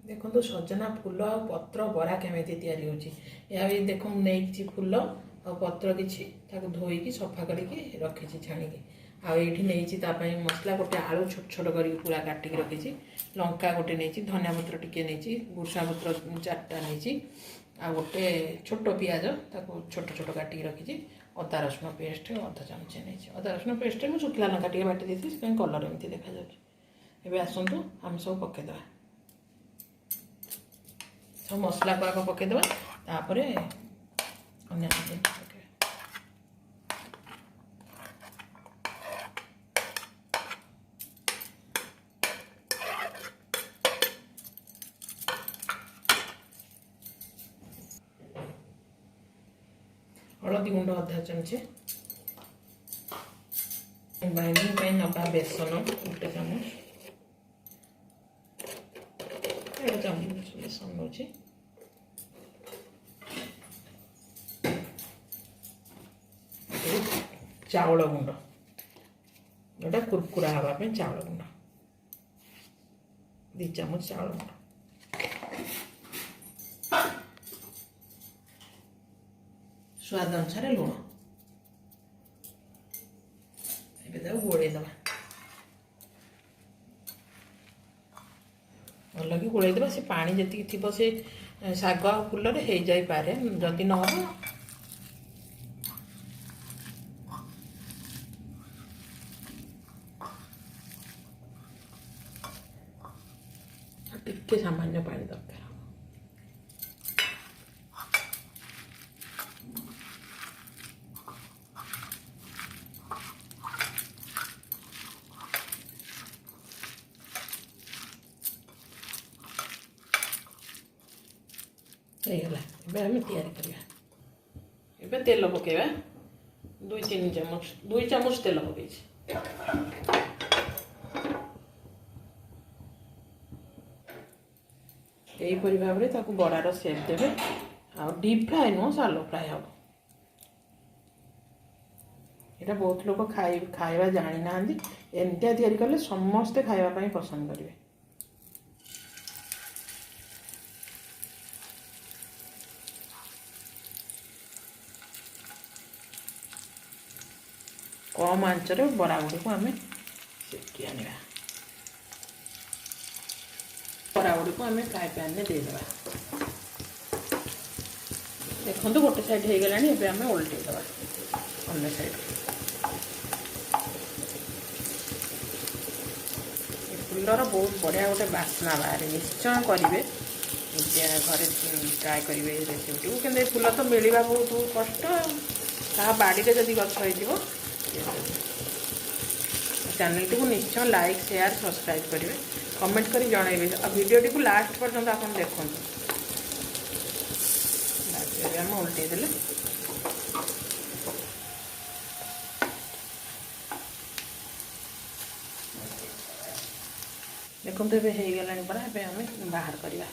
देखो तो सजना फूल आ पत्र बरा केमी तैयारी होती देख नहीं फूल आ पत्र किसी धोईकी सफा करके रखी छाणिकी आठी नहीं मसला गोटे आलू छोट छोट कर पूरा काटिक रखी लंका गोटे नहीं धनिया पत्र टिके नहीं भूषा पत्र 4टा नहीं आ गोटे छोट पियाज छोट छोट काटिक रखी अदा रसुण पेस्ट अधा चामच नहीं अदा रसुण पेस्ट में शुखला लंका टे बाटी देती कलर एमती देखा जाए। आसतु आम सब पकईदे सब मसला को आग पकईदे तापर अन्य हलदी गुंड अधा चमचे बाइंडिंग नवा बेसन गोटे चामच 1 चामच बेसन नौ चाउल गुंड जोटा कुरकुरा हाँवाई चाउल गुंड 2 चामच चाउल गुंड स्वाद अनुसार लुण गोलैद भल कि गोलैद से पानी जी थी से शाग फूल हो जापे जदि न टिके सामान्य पानी दरकार होगा आम या तेल पकेबा 2-3 चामच 2 चामच तेल पकई यहीपरि भाव में बड़ार सेप देवे आ डीप फ्राए नुह सालो फ्राए हम यहाँ बहुत लोग खाଇବା जानी ना एमतिया तैयारी कले समस्ते खावाई पसंद करेंगे। कम आंचर बरा गुड़ी को आम सेकी आने बरा गुड़ी को आम फ्राए पैन में देदेबा देखो गोटे साइड हो गलानी एबे आम ओल्टेदेबा अन्य साइड फूलर बहुत बढ़िया गोटे बास्ना बाहर निश्चय करेंगे घरे ट्राए करेंगे रेसिपी कि फूल तो मिलवा बहुत कष्ट ता बाड़ी में जब गछ हो चैनल टी को निश्चय लाइक शेयर सब्सक्राइब करेंगे कमेंट करी जनइबे आ वीडियो टी को लास्ट पर्यंत आप देखो आम उल्टेदेले देखो ये हो गला परा आम बाहर करवा।